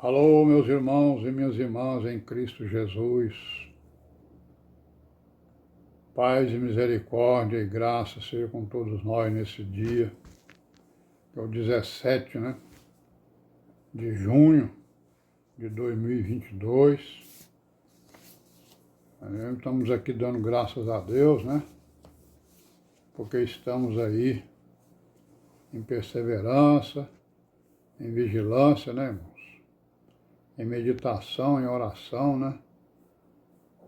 Alô, meus irmãos e minhas irmãs em Cristo Jesus. Paz e misericórdia e graça seja com todos nós nesse dia, que é o 17, de junho de 2022. Estamos aqui dando graças a Deus, porque estamos aí em perseverança, em vigilância, irmãos? Em meditação, em oração,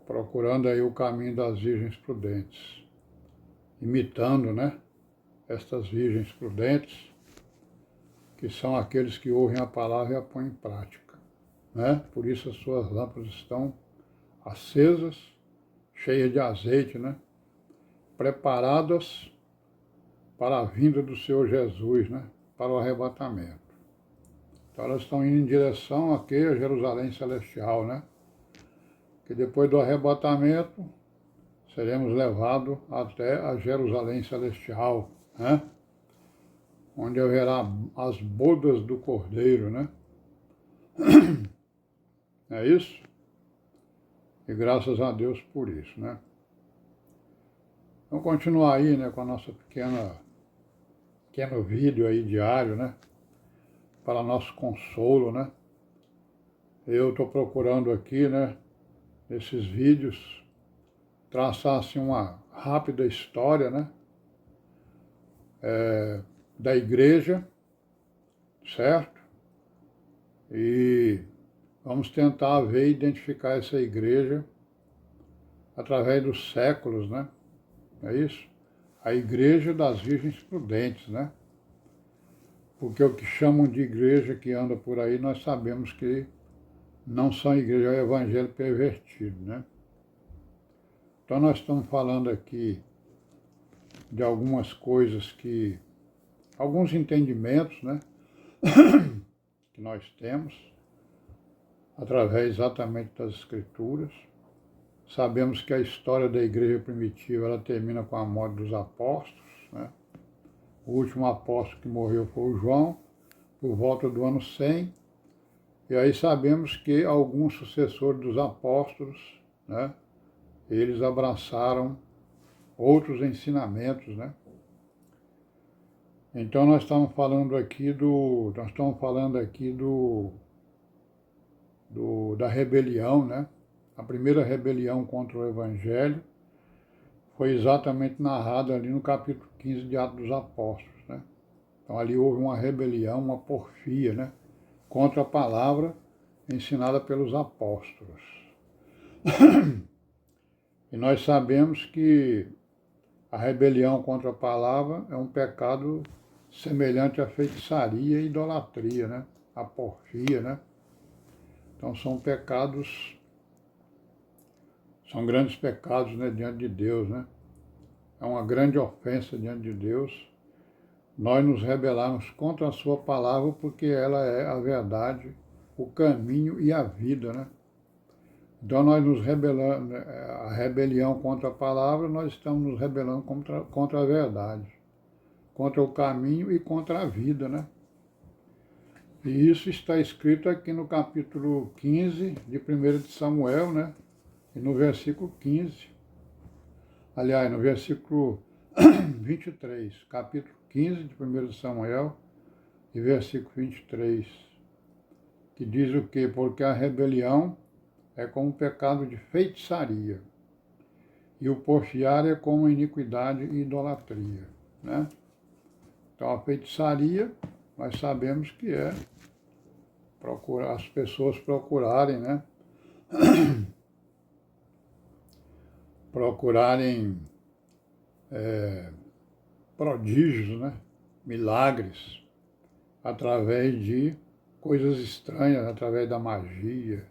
procurando aí o caminho das virgens prudentes, imitando, estas virgens prudentes, que são aqueles que ouvem a palavra e a põem em prática, Por isso as suas lâmpadas estão acesas, cheias de azeite, Preparadas para a vinda do Senhor Jesus, Para o arrebatamento. Então elas estão indo em direção aqui a Jerusalém Celestial, Que depois do arrebatamento seremos levados até a Jerusalém Celestial, Onde haverá as bodas do Cordeiro, É isso? E graças a Deus por isso, Vamos continuar aí, com a nossa pequeno vídeo aí diário, para nosso consolo, Eu estou procurando aqui, nesses vídeos, traçar assim uma rápida história, da igreja, certo? E vamos tentar ver e identificar essa igreja através dos séculos, É isso? A igreja das virgens prudentes, Porque o que chamam de igreja que anda por aí, nós sabemos que não são igrejas, é o evangelho pervertido, Então nós estamos falando aqui de algumas coisas alguns entendimentos, que nós temos, através exatamente das Escrituras. Sabemos que a história da igreja primitiva, ela termina com a morte dos apóstolos, O último apóstolo que morreu foi o João, por volta do ano 100, e aí sabemos que alguns sucessores dos apóstolos, eles abraçaram outros ensinamentos, Então nós estamos falando aqui da rebelião, A primeira rebelião contra o Evangelho foi exatamente narrada ali no capítulo 15 de Atos dos Apóstolos, Então ali houve uma rebelião, uma porfia, Contra a palavra ensinada pelos apóstolos. E nós sabemos que a rebelião contra a palavra é um pecado semelhante à feitiçaria e idolatria, A porfia, Então são pecados, são grandes pecados, diante de Deus, É uma grande ofensa diante de Deus nós nos rebelarmos contra a sua palavra, porque ela é a verdade, o caminho e a vida, Então nós nos rebelamos, a rebelião contra a palavra, nós estamos nos rebelando contra a verdade, contra o caminho e contra a vida, E isso está escrito aqui no capítulo 15 de 1 de Samuel, e no versículo 15. Aliás, no versículo 23, capítulo 15 de 1 de Samuel, e versículo 23, que diz o quê? Porque a rebelião é como um pecado de feitiçaria, e o porfiar é como iniquidade e idolatria, Então a feitiçaria, nós sabemos que é as pessoas procurarem, prodígios, milagres, através de coisas estranhas, através da magia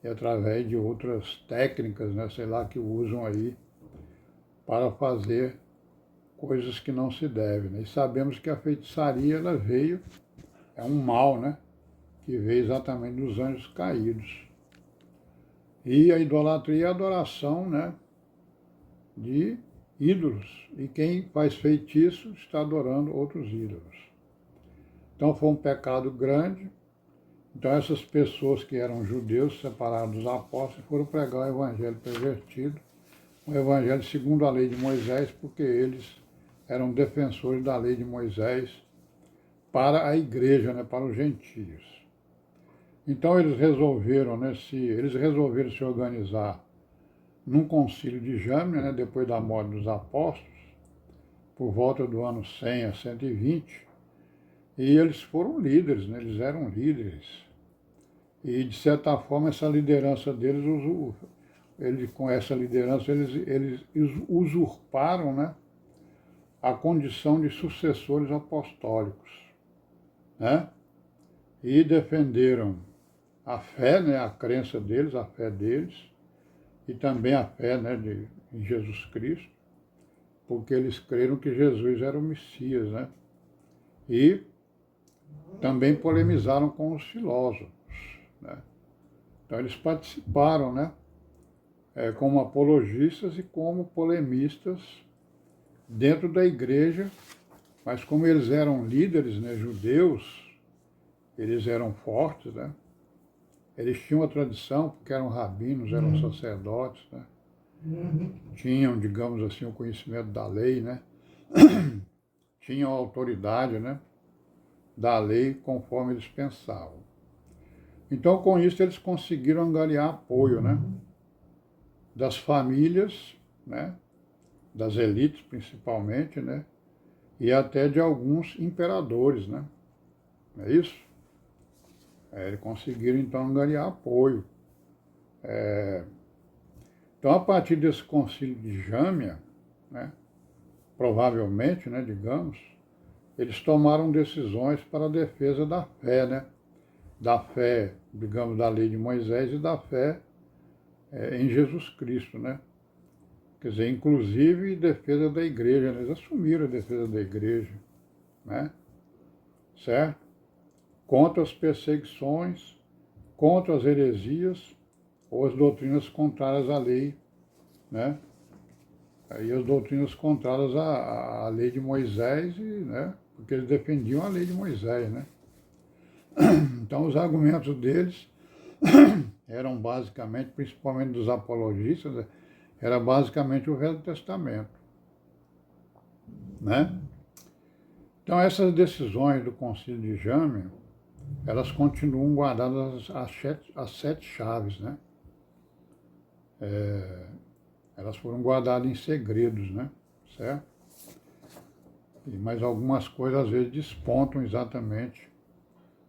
e através de outras técnicas, sei lá, que usam aí para fazer coisas que não se devem. E sabemos que a feitiçaria, ela é um mal, que veio exatamente dos anjos caídos. E a idolatria é a adoração, de ídolos. E quem faz feitiço está adorando outros ídolos. Então foi um pecado grande Então essas pessoas que eram judeus, separados dos apóstolos, foram pregar o evangelho pervertido, o evangelho segundo a lei de Moisés, porque eles eram defensores da lei de Moisés para a igreja, né, para os gentios. Então eles resolveram, se organizar num concílio de Jâmnia, né, depois da morte dos apóstolos, por volta do ano 100 a 120, e eles foram líderes, né, eles eram líderes. E, de certa forma, essa liderança deles, com essa liderança, eles usurparam, né, a condição de sucessores apostólicos, né, e defenderam a fé, né, a crença deles, a fé deles, e também a fé, né, em Jesus Cristo, porque eles creram que Jesus era o Messias, né, e também polemizaram com os filósofos, né. Então eles participaram, né, como apologistas e como polemistas dentro da igreja, mas como eles eram líderes, né, judeus, eles eram fortes, né, eles tinham a tradição, porque eram rabinos, eram sacerdotes, né, tinham, digamos assim, o conhecimento da lei, né, tinham a autoridade, né, da lei conforme eles pensavam. Então, com isso, eles conseguiram angariar apoio, né, das famílias, né, das elites principalmente, né, e até de alguns imperadores, né, não é isso? Eles conseguiram, então, angariar apoio. Então, a partir desse concílio de Jâmnia, né, provavelmente, né, digamos, eles tomaram decisões para a defesa da fé, né, da fé, digamos, da lei de Moisés e da fé em Jesus Cristo, né? Quer dizer, inclusive defesa da igreja, né? Eles assumiram a defesa da igreja, né? Certo? Contra as perseguições, contra as heresias ou as doutrinas contrárias à lei, né? E as doutrinas contrárias à lei de Moisés, né? Porque eles defendiam a lei de Moisés, né? Então os argumentos deles eram basicamente, principalmente dos apologistas, era basicamente o Velho Testamento, né? Então essas decisões do Concílio de Jâmnia, elas continuam guardadas as sete chaves, né? Elas foram guardadas em segredos, né? Certo? Mas algumas coisas às vezes despontam exatamente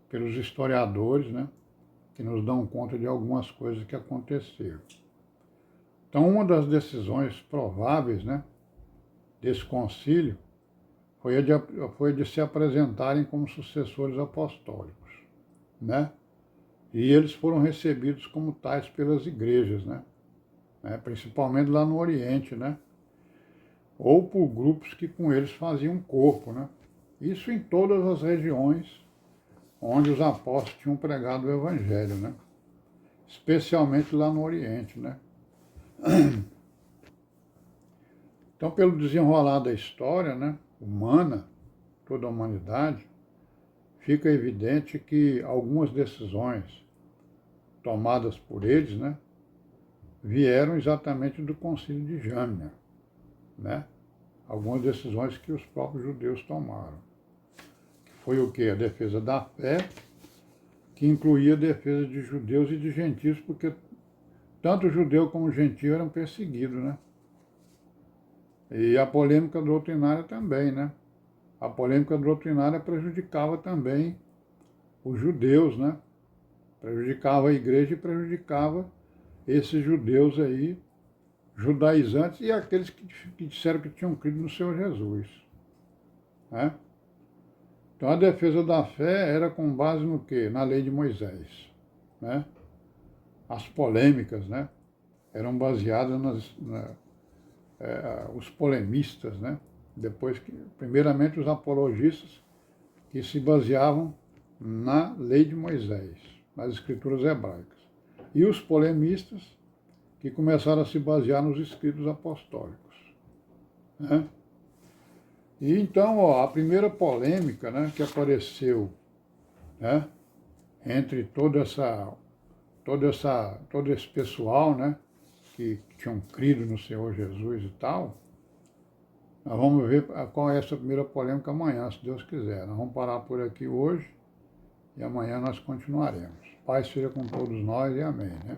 pelos historiadores, né? Que nos dão conta de algumas coisas que aconteceram. Então, uma das decisões prováveis, né, desse concílio foi a de se apresentarem como sucessores apostólicos, né? E eles foram recebidos como tais pelas igrejas, né? Principalmente lá no Oriente, né? Ou por grupos que com eles faziam corpo, né? Isso em todas as regiões onde os apóstolos tinham pregado o Evangelho, né? Especialmente lá no Oriente, né? Então, pelo desenrolar da história, né, humana, toda a humanidade, fica evidente que algumas decisões tomadas por eles, né, vieram exatamente do Concílio de Jâmnia, né? Algumas decisões que os próprios judeus tomaram. Foi o quê? A defesa da fé, que incluía a defesa de judeus e de gentios, porque tanto judeu como gentio eram perseguidos, né? E a polêmica doutrinária também, né? A polêmica doutrinária prejudicava também os judeus, né? Prejudicava a igreja e prejudicava esses judeus aí, judaizantes e aqueles que disseram que tinham crido no Senhor Jesus, né? Então a defesa da fé era com base no quê? Na lei de Moisés, né? As polêmicas, né, eram baseadas os polemistas, né? Depois que, primeiramente, os apologistas, que se baseavam na lei de Moisés, nas escrituras hebraicas. E os polemistas, que começaram a se basear nos escritos apostólicos, né? E então, a primeira polêmica, né, que apareceu, né, entre todo esse pessoal, né, que tinham crido no Senhor Jesus e tal. Nós vamos ver qual é essa primeira polêmica amanhã, se Deus quiser. Nós vamos parar por aqui hoje e amanhã nós continuaremos. Paz seja com todos nós e amém, né?